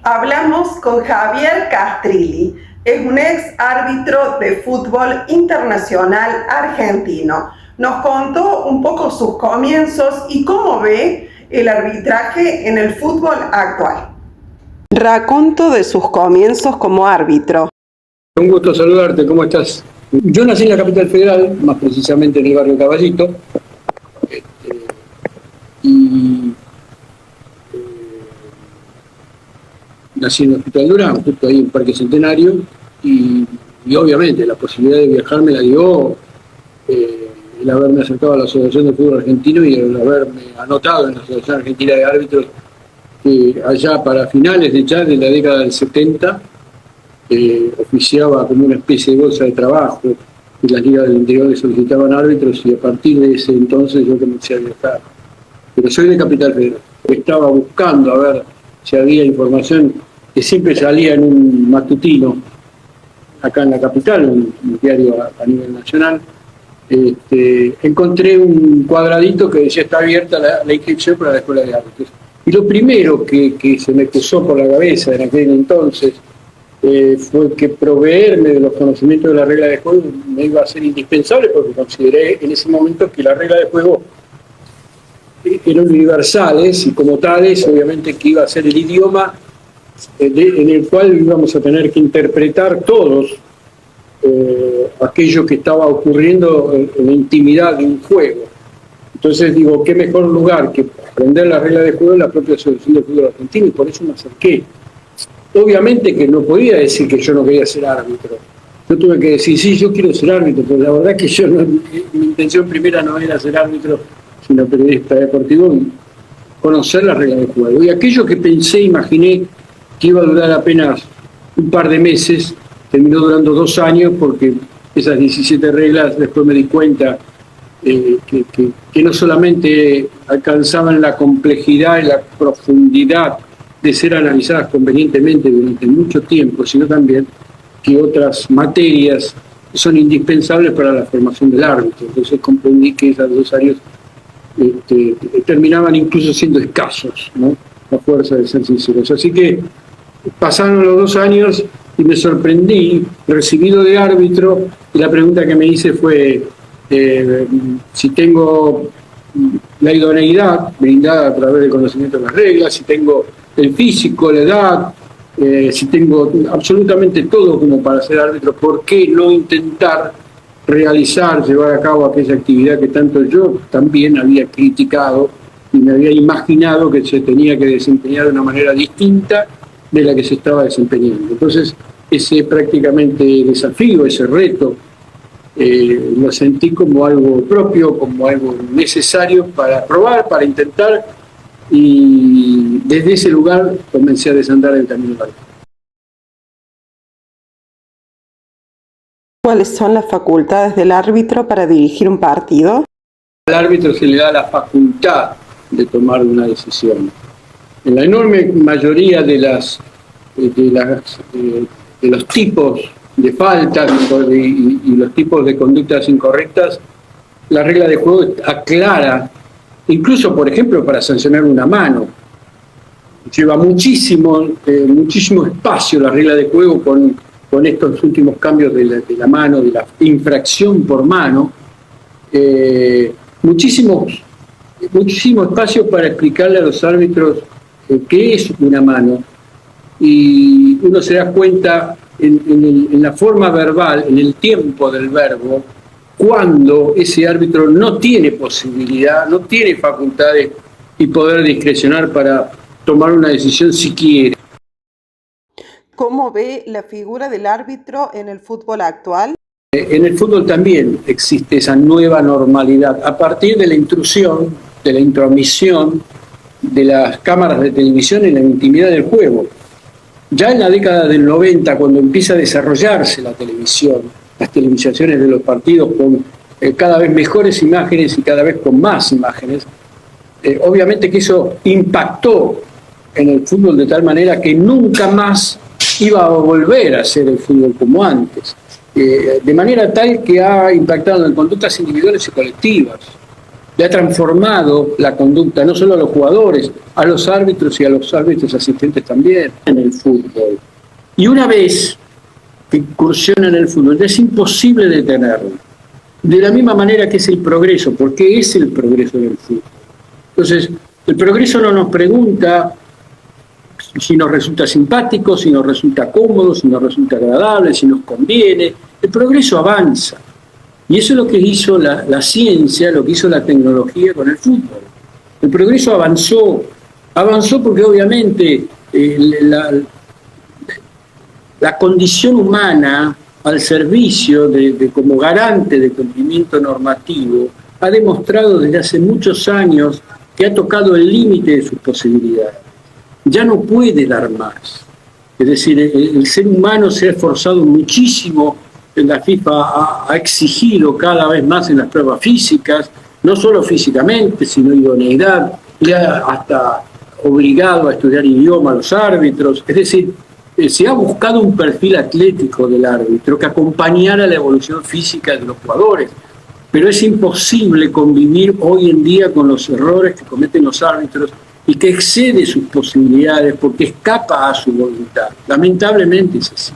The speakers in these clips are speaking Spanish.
Hablamos con Javier Castrilli, es un ex árbitro de fútbol internacional argentino. Nos contó un poco sus comienzos y cómo ve el arbitraje en el fútbol actual. Raconto de sus comienzos como árbitro. Un gusto saludarte, ¿cómo estás? Yo nací en la capital federal, más precisamente en el barrio Caballito, y nací en el Hospital Durán, justo ahí en Parque Centenario, y obviamente la posibilidad de viajar me la dio el haberme acercado a la Asociación de Fútbol Argentino y el haberme anotado en la Asociación Argentina de Árbitros, que allá para finales de la década del 70, oficiaba como una especie de bolsa de trabajo, y las ligas del interior le solicitaban árbitros, y a partir de ese entonces yo comencé a viajar. Pero soy de Capital Federal. Estaba buscando a ver si había información que siempre salía en un matutino acá en la capital, un diario a nivel nacional. Encontré un cuadradito que decía: está abierta la inscripción para la escuela de árbitros. Y lo primero que se me cruzó por la cabeza en aquel entonces fue que proveerme de los conocimientos de la regla de juego me iba a ser indispensable, porque consideré en ese momento que la regla de juego eran universales y como tales obviamente que iba a ser el idioma en el cual íbamos a tener que interpretar todos aquello que estaba ocurriendo en la intimidad de un juego. Entonces digo, qué mejor lugar que aprender la regla de juego en la propia Asociación de Fútbol Argentino, y por eso me acerqué. Obviamente que no podía decir que yo no quería ser árbitro. Yo tuve que decir: sí, yo quiero ser árbitro, pero la verdad que yo mi intención primera no era ser árbitro, sino periodista deportivo, y conocer las reglas del juego. Y aquello que pensé, imaginé que iba a durar apenas un par de meses, terminó durando 2 años, porque esas 17 reglas después me di cuenta que no solamente alcanzaban la complejidad y la profundidad de ser analizadas convenientemente durante mucho tiempo, sino también que otras materias son indispensables para la formación del árbitro. Entonces comprendí que esos 2 años terminaban incluso siendo escasos, ¿no?, a fuerza de ser sinceros. Así que pasaron los 2 años y me sorprendí, recibido de árbitro, y la pregunta que me hice fue si tengo la idoneidad brindada a través del conocimiento de las reglas, si tengo el físico, la edad, si tengo absolutamente todo como para ser árbitro. ¿Por qué no intentar llevar a cabo aquella actividad que tanto yo también había criticado y me había imaginado que se tenía que desempeñar de una manera distinta de la que se estaba desempeñando? Entonces, ese prácticamente desafío, ese reto, lo sentí como algo propio, como algo necesario para probar, para intentar, y desde ese lugar comencé a desandar el camino del árbitro. ¿Cuáles son las facultades del árbitro para dirigir un partido? Al árbitro se le da la facultad de tomar una decisión. En la enorme mayoría de los tipos de faltas y los tipos de conductas incorrectas, la regla de juego aclara, incluso por ejemplo para sancionar una mano. Lleva muchísimo espacio la regla de juego con estos últimos cambios de la mano, de la infracción por mano. Muchísimo espacio para explicarle a los árbitros qué es una mano, y uno se da cuenta en la forma verbal, en el tiempo del verbo, cuando ese árbitro no tiene posibilidad, no tiene facultades y poder discrecionar para tomar una decisión si quiere. ¿Cómo ve la figura del árbitro en el fútbol actual? En el fútbol también existe esa nueva normalidad, a partir de la intrusión, de la intromisión de las cámaras de televisión en la intimidad del juego. Ya en la década del 90, cuando empieza a desarrollarse la televisión, las televisaciones de los partidos con cada vez mejores imágenes y cada vez con más imágenes, obviamente que eso impactó en el fútbol de tal manera que nunca más iba a volver a ser el fútbol como antes, de manera tal que ha impactado en conductas individuales y colectivas. le ha transformado la conducta, no solo a los jugadores, a los árbitros y a los árbitros asistentes también en el fútbol. Y una vez que incursiona en el fútbol, es imposible detenerlo. De la misma manera que es el progreso, porque es el progreso del fútbol. Entonces, el progreso no nos pregunta si nos resulta simpático, si nos resulta cómodo, si nos resulta agradable, si nos conviene. El progreso avanza. Y eso es lo que hizo la ciencia, lo que hizo la tecnología con el fútbol. El progreso avanzó porque obviamente la condición humana al servicio como garante de cumplimiento normativo ha demostrado desde hace muchos años que ha tocado el límite de sus posibilidades. Ya no puede dar más. Es decir, el ser humano se ha esforzado muchísimo. La FIFA ha exigido cada vez más en las pruebas físicas, no solo físicamente, sino idoneidad, le ha hasta obligado a estudiar idioma a los árbitros. Es decir, se ha buscado un perfil atlético del árbitro que acompañara la evolución física de los jugadores. Pero es imposible convivir hoy en día con los errores que cometen los árbitros y que excede sus posibilidades porque escapa a su voluntad. Lamentablemente es así.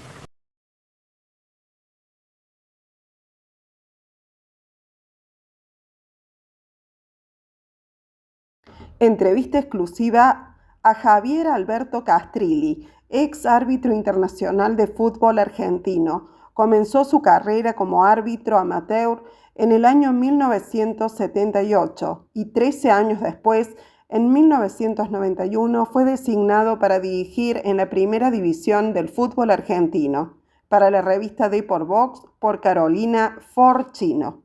Entrevista exclusiva a Javier Alberto Castrilli, ex árbitro internacional de fútbol argentino. Comenzó su carrera como árbitro amateur en el año 1978 y 13 años después, en 1991, fue designado para dirigir en la primera división del fútbol argentino. Para la revista Deportbox, por Carolina Forchino.